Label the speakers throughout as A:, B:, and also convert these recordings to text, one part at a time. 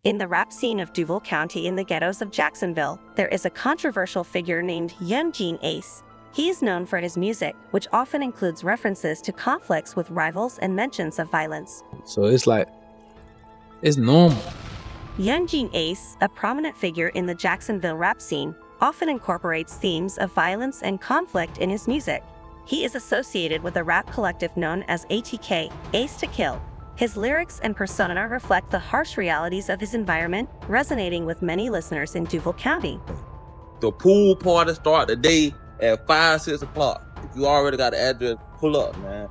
A: In the rap scene of Duval County in the ghettos of Jacksonville, there is a controversial figure named Yungeen Ace. He is known for his music, which often includes references to conflicts with rivals and mentions of violence.
B: So it's like, it's normal.
A: Yungeen Ace, a prominent figure in the Jacksonville rap scene, often incorporates themes of violence and conflict in his music. He is associated with a rap collective known as ATK, Ace to Kill. His lyrics and persona reflect the harsh realities of his environment, resonating with many listeners in Duval County.
C: The pool party start today at 5, 6 o'clock. If you already got the address, pull up, man.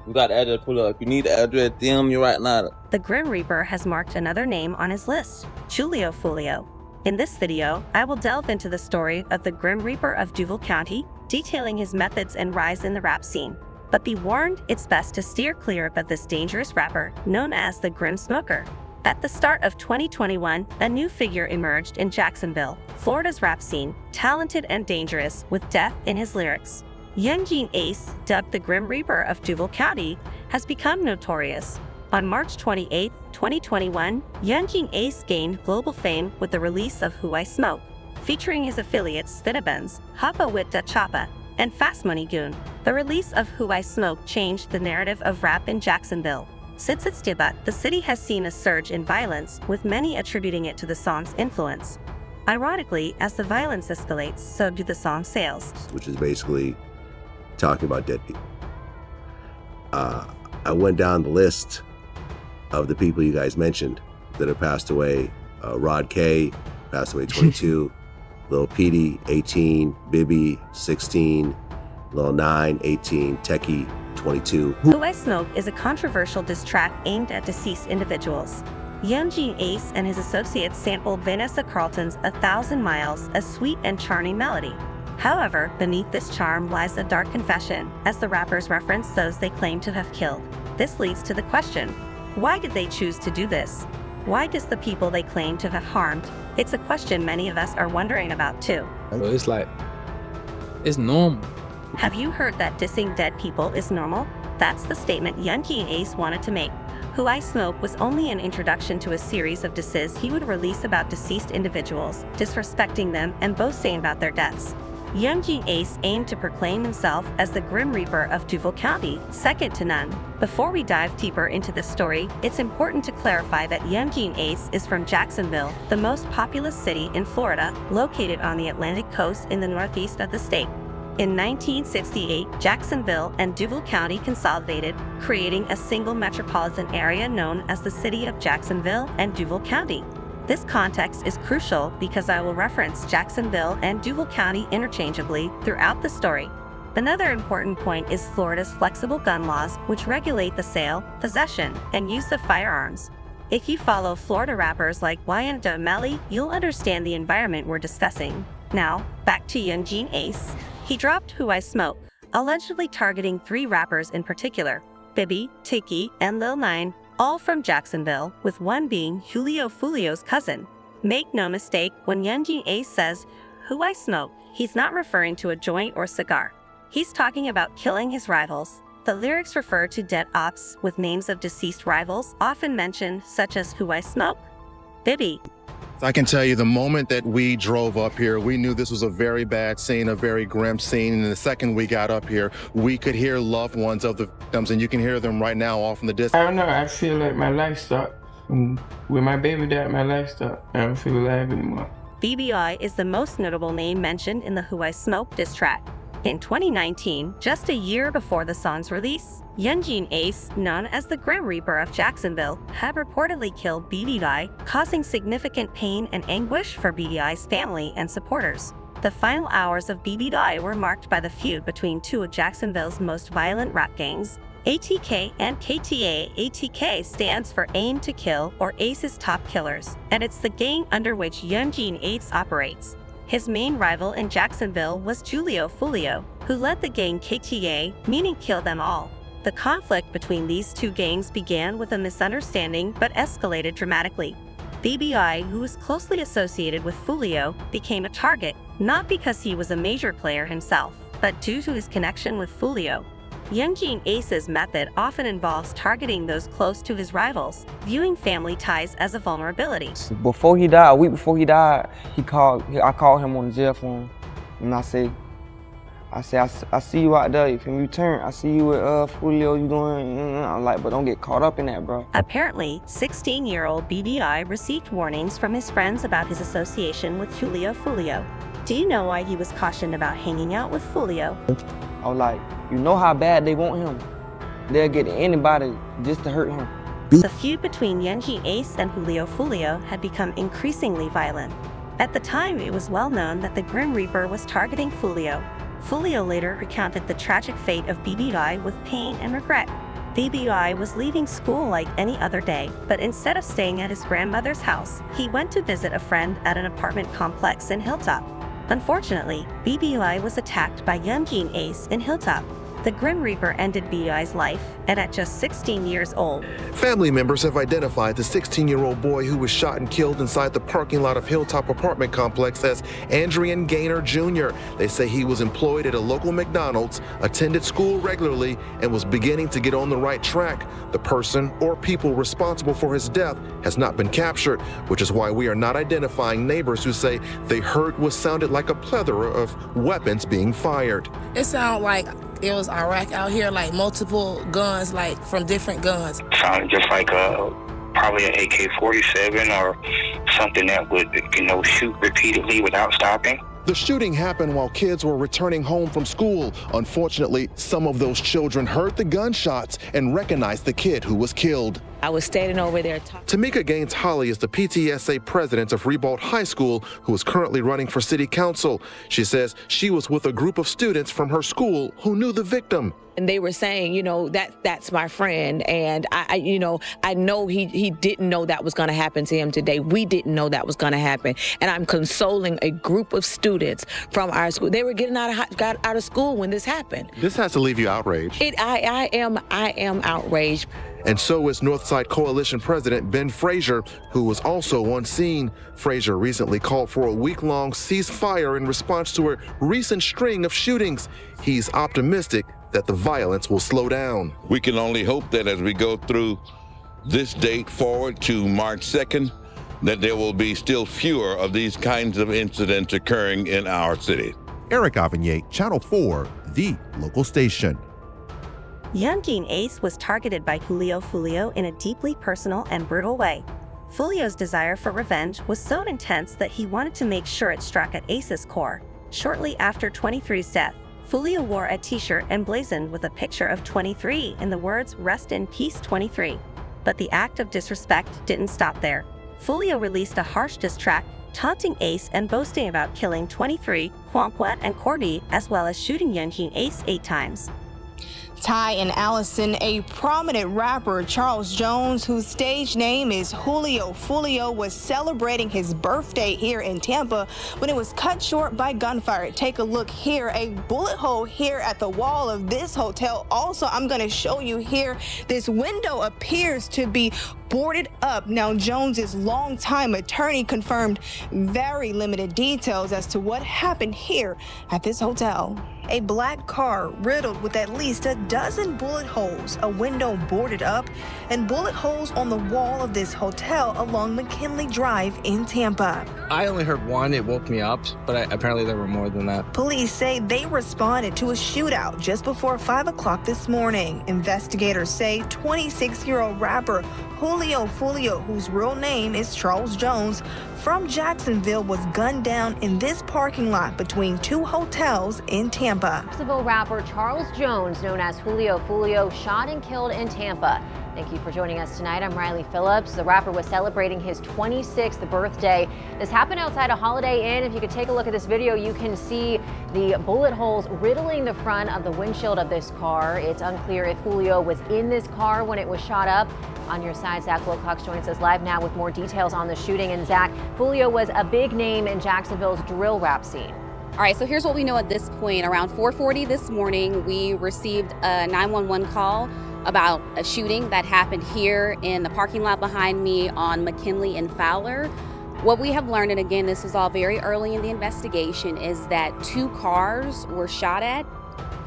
C: You got the address, pull up. If you need the address, DM me right now.
A: The Grim Reaper has marked another name on his list, Julio Fulio. In this video, I will delve into the story of the Grim Reaper of Duval County, detailing his methods and rise in the rap scene. But be warned, it's best to steer clear of this dangerous rapper, known as the Grim Smoker. At the start of 2021, a new figure emerged in Jacksonville, Florida's rap scene, talented and dangerous, with death in his lyrics. Yungeen Ace, dubbed the Grim Reaper of Duval County, has become notorious. On March 28, 2021, Yungeen Ace gained global fame with the release of Who I Smoke, featuring his affiliates Spinnabuns, Hoppa with Da Choppa, and Fast Money Goon. The release of Who I Smoke changed the narrative of rap in Jacksonville. Since its debut, the city has seen a surge in violence, with many attributing it to the song's influence. Ironically, as the violence escalates, so do the song sales.
D: Which is basically talking about dead people. I went down the list of the people you guys mentioned that have passed away. Rod K, passed away 22. Lil Petey, 18, Bibby, 16, Lil 9, 18, Techie, 22.
A: Who I Smoke is a controversial diss track aimed at deceased individuals. Yungeen Ace and his associates sampled Vanessa Carlton's 1,000 Miles, a sweet and charming melody. However, beneath this charm lies a dark confession, as the rappers reference those they claim to have killed. This leads to the question, why did they choose to do this? Why does the people they claim to have harmed? It's a question many of us are wondering about too.
B: So it's like, it's normal.
A: Have you heard that dissing dead people is normal? That's the statement Yungeen Ace wanted to make. Who I Smoke was only an introduction to a series of disses he would release about deceased individuals, disrespecting them and boasting about their deaths. Yungeen Ace aimed to proclaim himself as the Grim Reaper of Duval County, second to none. Before we dive deeper into this story, it's important to clarify that Yungeen Ace is from Jacksonville, the most populous city in Florida, located on the Atlantic coast in the northeast of the state. In 1968, Jacksonville and Duval County consolidated, creating a single metropolitan area known as the City of Jacksonville and Duval County. This context is crucial because I will reference Jacksonville and Duval County interchangeably throughout the story. Another important point is Florida's flexible gun laws, which regulate the sale, possession, and use of firearms. If you follow Florida rappers like Yungeen Ace, you'll understand the environment we're discussing. Now, back to Yungeen Ace. He dropped Who I Smoke, allegedly targeting 3 rappers in particular, Bibby, Tiki, and Lil 9, all from Jacksonville, with one being Julio Fulio's cousin. Make no mistake, when Yungeen Ace says, Who I Smoke, he's not referring to a joint or cigar. He's talking about killing his rivals. The lyrics refer to dead ops with names of deceased rivals, often mentioned, such as Who I Smoke, Bibby.
E: I can tell you the moment that we drove up here, we knew this was a very bad scene, a very grim scene. And the second we got up here, we could hear loved ones of the victims, and you can hear them right now off in the distance.
F: I don't know, I feel like my life stopped. When my baby died, my life stopped. I don't feel alive anymore.
A: BBI is the most notable name mentioned in the Who I Smoke diss track. In 2019, just a year before the song's release, Yungeen Ace, known as the Grim Reaper of Jacksonville, had reportedly killed BBI, causing significant pain and anguish for BBI's family and supporters. The final hours of BBI were marked by the feud between 2 of Jacksonville's most violent rap gangs, ATK and KTA. ATK stands for Aim to Kill, or Ace's Top Killers, and it's the gang under which Yungeen Ace operates. His main rival in Jacksonville was Julio Fulio, who led the gang KTA, meaning kill them all. The conflict between these 2 gangs began with a misunderstanding but escalated dramatically. BBI, who was closely associated with Fulio, became a target, not because he was a major player himself, but due to his connection with Fulio. Yungeen Ace's method often involves targeting those close to his rivals, viewing family ties as a vulnerability.
G: Before he died, a week before he died, I called him on the jail phone, and I say, I see you out there. If you return, I see you with Julio. You doing? I'm like, but don't get caught up in that, bro.
A: Apparently, 16-year-old BBI received warnings from his friends about his association with Julio. Do you know why he was cautioned about hanging out with Julio?
G: I was like, you know how bad they want him. They'll get anybody just to hurt him.
A: The feud between Yungeen Ace and Julio had become increasingly violent. At the time, it was well known that the Grim Reaper was targeting Julio. Julio later recounted the tragic fate of BBI with pain and regret. BBI was leaving school like any other day, but instead of staying at his grandmother's house, he went to visit a friend at an apartment complex in Hilltop. Unfortunately, BBI was attacked by Yungeen Ace in Hilltop. The Grim Reaper ended BBI's life, and at just 16 years old.
E: Family members have identified the 16-year-old boy who was shot and killed inside the parking lot of Hilltop apartment complex as Andrian Gaynor Jr. They say he was employed at a local McDonald's, attended school regularly, and was beginning to get on the right track. The person or people responsible for his death has not been captured, which is why we are not identifying neighbors who say they heard what sounded like a plethora of weapons being fired.
H: It sounded like it was Iraq out here, like multiple guns, like from different guns.
I: Sounded just like probably an AK-47 or something that would, shoot repeatedly without stopping.
E: The shooting happened while kids were returning home from school. Unfortunately, some of those children heard the gunshots and recognized the kid who was killed.
J: I was standing over there
E: Tamika Gaines-Holly is the PTSA president of Ribault High School, who is currently running for city council. She says she was with a group of students from her school who knew the victim.
J: And they were saying, that's my friend. And I know he didn't know that was going to happen to him today. We didn't know that was going to happen. And I'm consoling a group of students from our school. They were getting got out of school when this happened.
E: This has to leave you outraged.
J: I am outraged.
E: And so is Northside Coalition President Ben Frazier, who was also on scene. Frazier recently called for a week-long ceasefire in response to a recent string of shootings. He's optimistic that the violence will slow down.
K: We can only hope that as we go through this date forward to March 2nd, that there will be still fewer of these kinds of incidents occurring in our city.
L: Eric Avigné, Channel 4, the local station.
A: Yungeen Ace was targeted by Julio in a deeply personal and brutal way. Julio's desire for revenge was so intense that he wanted to make sure it struck at Ace's core. Shortly after 23's death, Julio wore a t-shirt emblazoned with a picture of 23 and the words, "Rest in peace, 23." But the act of disrespect didn't stop there. Julio released a harsh diss track, taunting Ace and boasting about killing 23, Quamquet, and Cordy, as well as shooting Yungeen Ace 8 times.
M: Ty and Allison, a prominent rapper, Charles Jones, whose stage name is Julio, was celebrating his birthday here in Tampa when it was cut short by gunfire. Take a look here, a bullet hole here at the wall of this hotel. Also, I'm going to show you here, this window appears to be boarded up. Now, Jones's longtime attorney confirmed very limited details as to what happened here at this hotel. A black car riddled with at least a dozen bullet holes, a window boarded up, and bullet holes on the wall of this hotel along McKinley Drive in Tampa.
B: I only heard one. It woke me up, but apparently there were more than that.
M: Police say they responded to a shootout just before 5 o'clock this morning. Investigators say 26-year-old rapper Julio, whose real name is Charles Jones, from Jacksonville, was gunned down in this parking lot between 2 hotels in Tampa.
N: Jacksonville rapper Charles Jones, known as Julio, shot and killed in Tampa. Thank you for joining us tonight. I'm Riley Phillips. The rapper was celebrating his 26th birthday. This happened outside a Holiday Inn. If you could take a look at this video, you can see the bullet holes riddling the front of the windshield of this car. It's unclear if Julio was in this car when it was shot up. On your side, Zach Wilcox joins us live now with more details on the shooting. And Zach, Julio was a big name in Jacksonville's drill rap scene.
O: All right, so here's what we know at this point. Around 4:40 this morning, we received a 911 call about a shooting that happened here in the parking lot behind me on McKinley and Fowler. What we have learned, and again, this is all very early in the investigation, is that 2 cars were shot at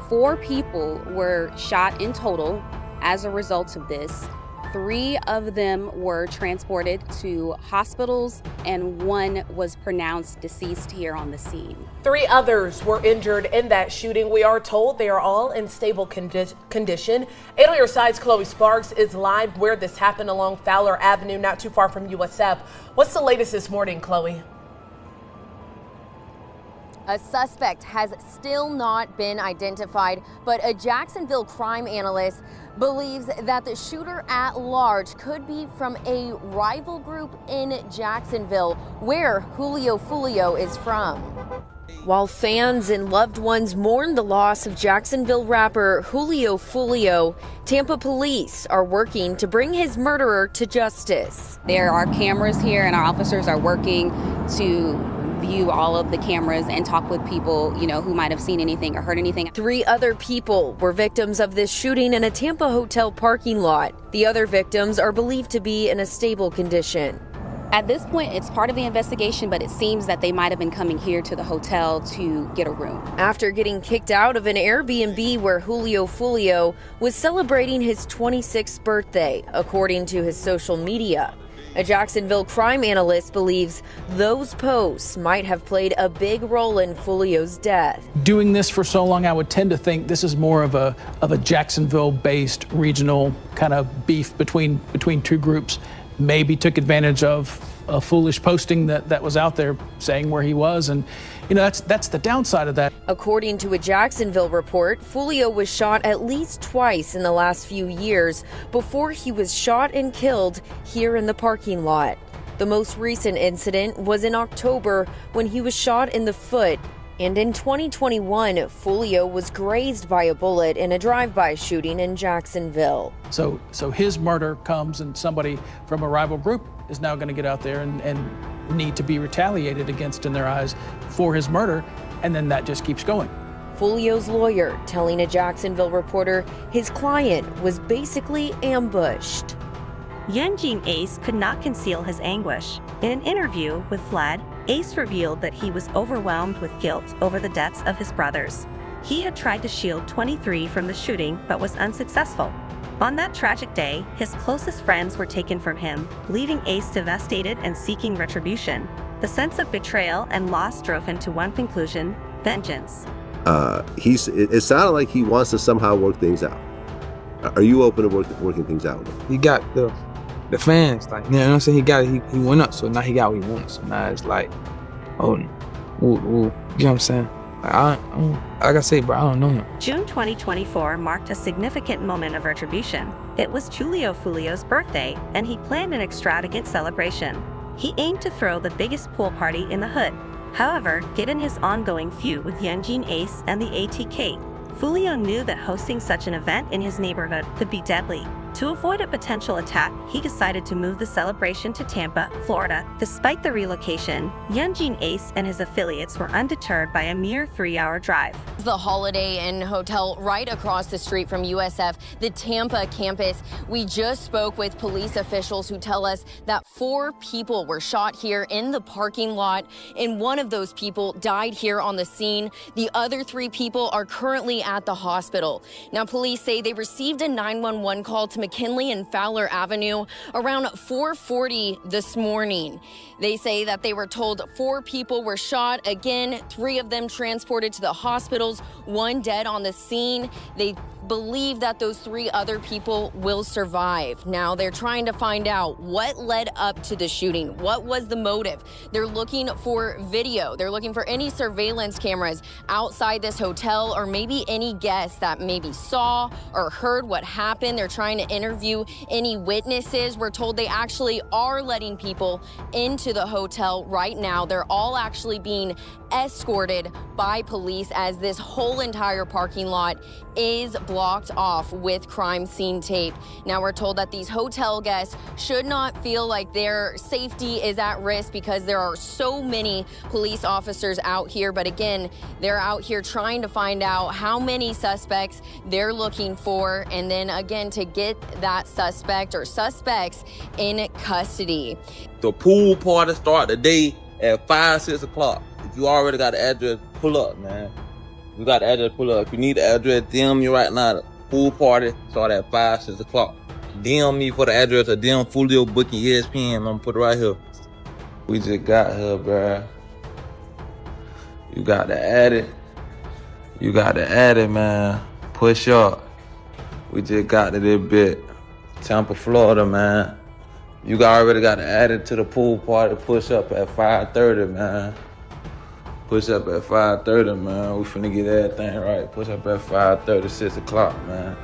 O: 4 people were shot in total as a result of this. 3 of them were transported to hospitals, and 1 was pronounced deceased here on the scene.
P: 3 others were injured in that shooting. We are told they are all in stable condition. 8 on Your Side's Chloe Sparks is live where this happened along Fowler Avenue, not too far from USF. What's the latest this morning, Chloe?
N: A suspect has still not been identified, but a Jacksonville crime analyst believes that the shooter at large could be from a rival group in Jacksonville, where Julio is from. While fans and loved ones mourn the loss of Jacksonville rapper Julio, Tampa police are working to bring his murderer to justice.
O: There are cameras here, and our officers are working to view all of the cameras and talk with people, who might have seen anything or heard anything.
N: 3 other people were victims of this shooting in a Tampa hotel parking lot. The other victims are believed to be in a stable condition.
O: At this point, it's part of the investigation, but it seems that they might have been coming here to the hotel to get a room.
N: After getting kicked out of an Airbnb where Julio was celebrating his 26th birthday, according to his social media. A Jacksonville crime analyst believes those posts might have played a big role in Julio's death.
Q: Doing this for so long, I would tend to think this is more of a Jacksonville-based regional kind of beef between 2 groups. Maybe took advantage of a foolish posting that was out there saying where he was, and that's the downside of that.
N: According to a Jacksonville report, Julio was shot at least twice in the last few years before he was shot and killed here in the parking lot. The most recent incident was in October when he was shot in the foot. And in 2021, Julio was grazed by a bullet in a drive-by shooting in Jacksonville.
Q: So his murder comes, and somebody from a rival group is now going to get out there and need to be retaliated against in their eyes for his murder, and then that just keeps going.
N: Julio's lawyer telling a Jacksonville reporter his client was basically ambushed. Yungeen Ace could not conceal his anguish. In an interview with Vlad, Ace revealed that he was overwhelmed with guilt over the deaths of his brothers. He had tried to shield 23 from the shooting but was unsuccessful. On that tragic day, his closest friends were taken from him, leaving Ace devastated and seeking retribution. The sense of betrayal and loss drove him to one conclusion: vengeance.
D: It sounded like he wants to somehow work things out. Are you open to working things out?
R: He got the fans, like, you know what I'm saying? He got it, he went up, so now he got what he wants. So now it's like, oh, you know what I'm saying? Like I say, bro, I don't know him.
A: June 2024 marked a significant moment of retribution. It was Julio's birthday, and he planned an extravagant celebration. He aimed to throw the biggest pool party in the hood. However, given his ongoing feud with Yungeen Ace and the ATK, Julio knew that hosting such an event in his neighborhood could be deadly. To avoid a potential attack, he decided to move the celebration to Tampa, Florida. Despite the relocation, Yungeen Ace and his affiliates were undeterred by a mere 3-hour drive.
N: The Holiday Inn Hotel right across the street from USF, the Tampa campus. We just spoke with police officials who tell us that 4 people were shot here in the parking lot, and one of those people died here on the scene. The other 3 people are currently at the hospital. Now, police say they received a 911 call to McKinley and Fowler Avenue around 4:40 this morning. They say that they were told 4 people were shot. Again, 3 of them transported to the hospitals, 1 dead on the scene. They believe that those 3 other people will survive. Now, they're trying to find out what led up to the shooting. What was the motive? They're looking for video. They're looking for any surveillance cameras outside this hotel, or maybe any guests that maybe saw or heard what happened. They're trying to interview any witnesses. We're told they actually are letting people into the hotel right now. They're all actually being escorted by police as this whole entire parking lot is blocked off with crime scene tape. Now, we're told that these hotel guests should not feel like their safety is at risk because there are so many police officers out here. But again, they're out here trying to find out how many suspects they're looking for, and then again to get that suspect or suspects in custody.
C: The pool party start today at 5, 6 o'clock. If you already got an address, pull up, man. We got the address, pull up. If you need the address, DM me right now. The pool party start at 5, 6 o'clock. DM me for the address or DM Fulio booking ESPN. I'm gonna put it right here. We just got here, bruh. You got to add it. You got to add it, man. Push up. We just got to this bit. Tampa, Florida, man. You already got to add it to the pool party. Push up at 5:30, man. Push up at 5:30, man. We finna get everything right. Push up at 5:30, 6 o'clock, man.